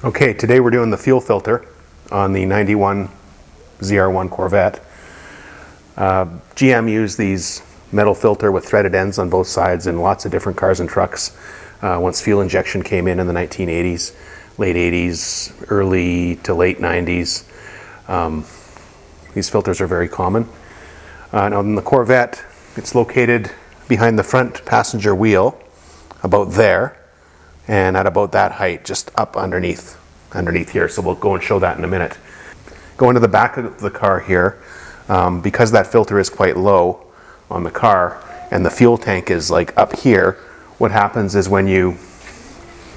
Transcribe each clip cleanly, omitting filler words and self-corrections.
Okay, today we're doing the fuel filter on the 91 ZR1 Corvette. GM used these metal filter with threaded ends on both sides in lots of different cars and trucks once fuel injection came in the 1980s, late 80s, early to late 90s. These filters are very common. Now in the Corvette, it's located behind the front passenger wheel, about there, and at about that height, just up underneath here. So we'll go and show that in a minute. Going to the back of the car here, because that filter is quite low on the car and the fuel tank is like up here, what happens is when you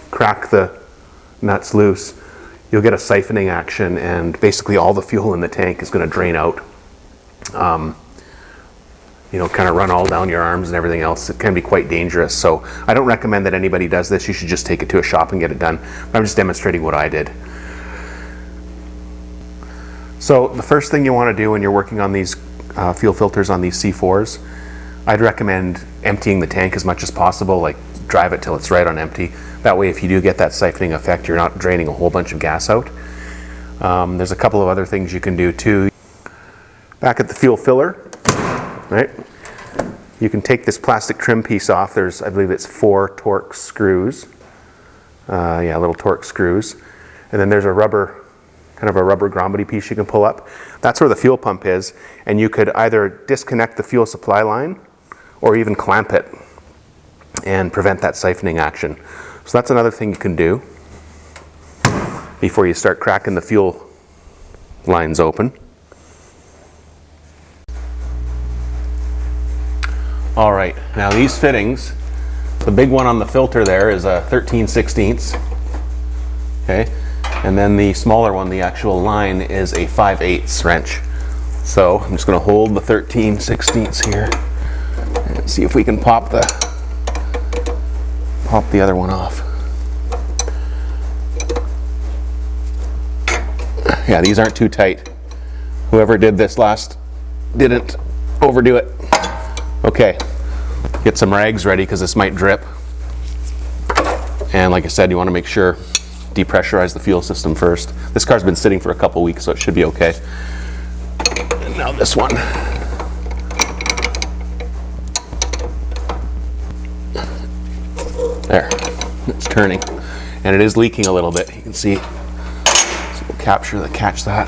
crack the nuts loose, you'll get a siphoning action and basically all the fuel in the tank is going to drain out. Kind of run all down your arms and everything else. It can be quite dangerous. So I don't recommend that anybody does this. You should just take it to a shop and get it done. But I'm just demonstrating what I did. So the first thing you want to do when you're working on these fuel filters on these C4s, I'd recommend emptying the tank as much as possible, like drive it till it's right on empty. That way if you do get that siphoning effect, you're not draining a whole bunch of gas out. There's a couple of other things you can do too. Back at the fuel filler, right? You can take this plastic trim piece off. There's, I believe it's 4 Torx screws. Little Torx screws. And then there's a rubber, kind of a rubber grommety piece you can pull up. That's where the fuel pump is. And you could either disconnect the fuel supply line or even clamp it and prevent that siphoning action. So that's another thing you can do before you start cracking the fuel lines open. All right, now these fittings, the big one on the filter there is a 13/16, okay? And then the smaller one, the actual line, is a 5/8 wrench. So I'm just gonna hold the 13/16 here and see if we can pop the other one off. Yeah, these aren't too tight. Whoever did this last didn't overdo it. Okay, get some rags ready because this might drip. And like I said, you want to make sure depressurize the fuel system first. This car's been sitting for a couple weeks, so it should be okay. And now this one. There, it's turning. And it is leaking a little bit, you can see. So we'll catch that.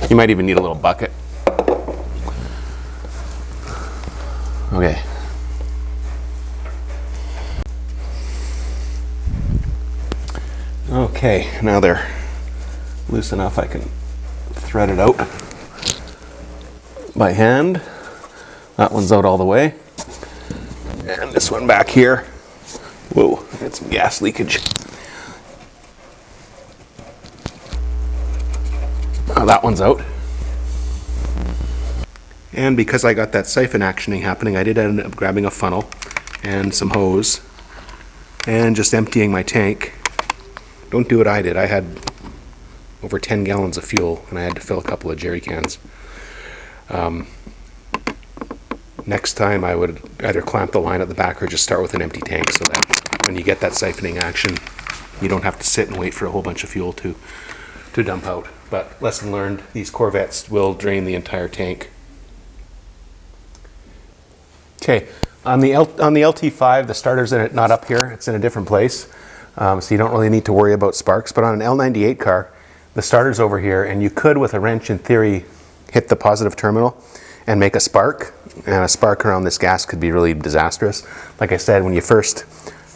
You might even need a little bucket. Okay. Okay, now they're loose enough I can thread it out by hand. That one's out all the way. And this one back here. Whoa, got some gas leakage. Oh, that one's out. And because I got that siphon actioning happening, I did end up grabbing a funnel and some hose and just emptying my tank. Don't do what I did. I had over 10 gallons of fuel and I had to fill a couple of jerry cans. Next time I would either clamp the line at the back or just start with an empty tank so that when you get that siphoning action, you don't have to sit and wait for a whole bunch of fuel to dump out. But lesson learned, these Corvettes will drain the entire tank. Okay, on the LT5, the starter's not up here, it's in a different place, so you don't really need to worry about sparks. But on an L98 car, the starter's over here, and you could, with a wrench in theory, hit the positive terminal and make a spark, and a spark around this gas could be really disastrous. Like I said, when you first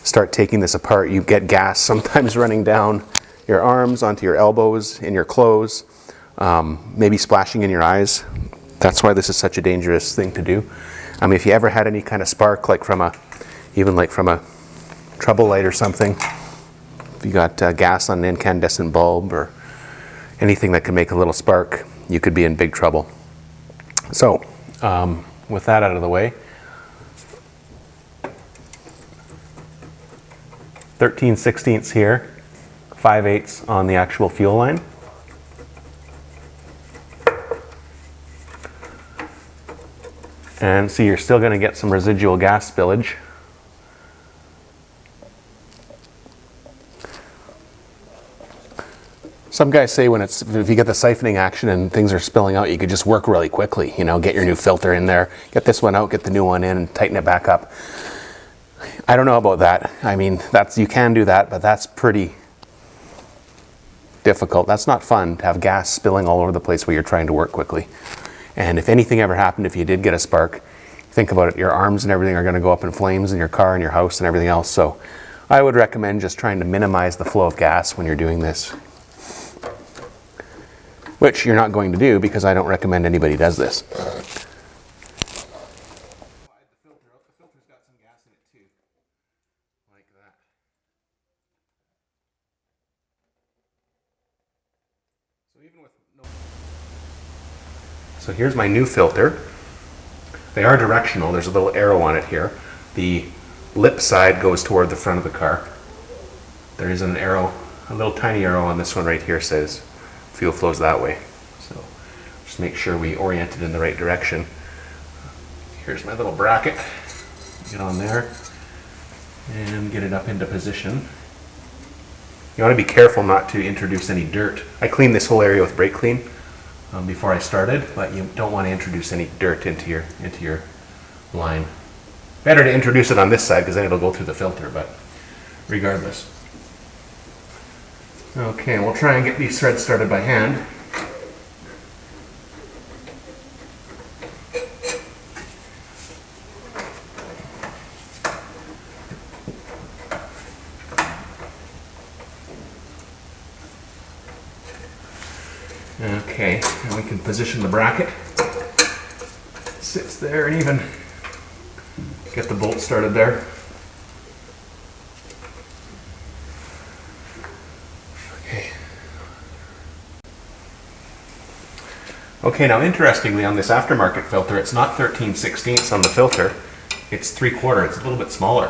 start taking this apart, you get gas sometimes running down your arms, onto your elbows, in your clothes, maybe splashing in your eyes. That's why this is such a dangerous thing to do. I mean, if you ever had any kind of spark, like from a trouble light or something, if you got gas on an incandescent bulb or anything that can make a little spark, you could be in big trouble. So, with that out of the way, 13/16 here, 5/8 on the actual fuel line. And see, you're still going to get some residual gas spillage. Some guys say if you get the siphoning action and things are spilling out, you could just work really quickly, you know, get your new filter in there, get this one out, get the new one in, and tighten it back up. I don't know about that. I mean, you can do that, but that's pretty difficult. That's not fun to have gas spilling all over the place while you're trying to work quickly. And if anything ever happened, if you did get a spark, think about it, your arms and everything are going to go up in flames in your car and your house and everything else. So I would recommend just trying to minimize the flow of gas when you're doing this, which you're not going to do because I don't recommend anybody does this. So here's my new filter. They are directional. There's a little arrow on it here. The lip side goes toward the front of the car. There is an arrow, a little tiny arrow on this one right here says fuel flows that way. So just make sure we orient it in the right direction. Here's my little bracket. Get on there and get it up into position. You want to be careful not to introduce any dirt. I cleaned this whole area with brake clean before I started, but you don't want to introduce any dirt into your line. Better to introduce it on this side because then it'll go through the filter, but regardless. Okay, we'll try and get these threads started by hand. Okay, and we can position the bracket. It sits there and even get the bolt started there. Okay, now interestingly on this aftermarket filter, it's not 13/16 on the filter, it's 3/4, it's a little bit smaller.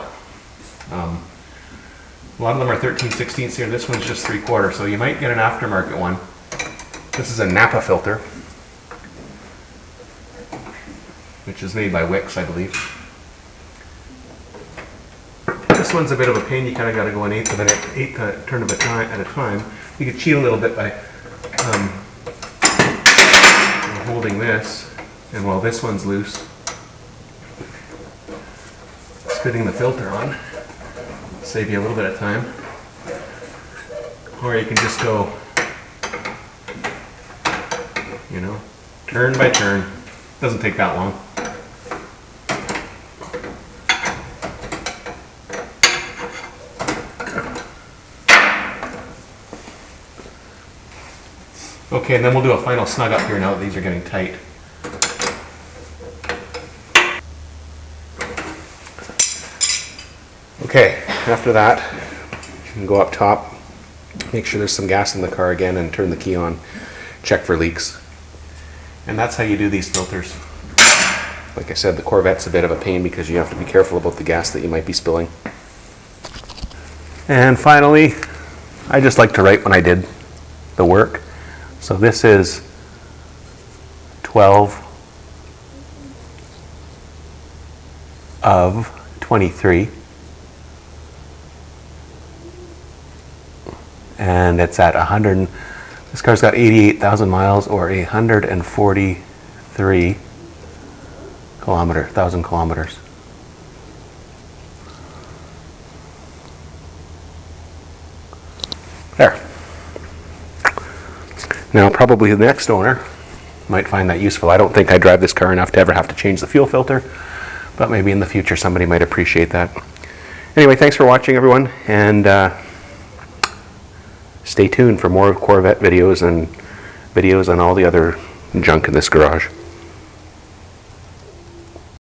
A lot of them are 13/16 here, this one's just 3/4, so you might get an aftermarket one. This is a Napa filter, which is made by Wix, I believe. This one's a bit of a pain, you kind of got to go an eighth turn of a time at a time. You could cheat a little bit by holding this, and while this one's loose, spinning the filter on, save you a little bit of time. Or you can just go, you know, turn by turn. Doesn't take that long. Okay, and then we'll do a final snug up here now that these are getting tight. Okay, after that, you can go up top, make sure there's some gas in the car again, and turn the key on, check for leaks. And that's how you do these filters. Like I said, the Corvette's a bit of a pain because you have to be careful about the gas that you might be spilling. And finally, I just like to write when I did the work. So this is 12 of 23. And it's at 100, this car's got 88,000 miles or 143 thousand kilometers. There. Now probably the next owner might find that useful. I don't think I drive this car enough to ever have to change the fuel filter, but maybe in the future somebody might appreciate that. Anyway, thanks for watching everyone, and stay tuned for more Corvette videos and all the other junk in this garage.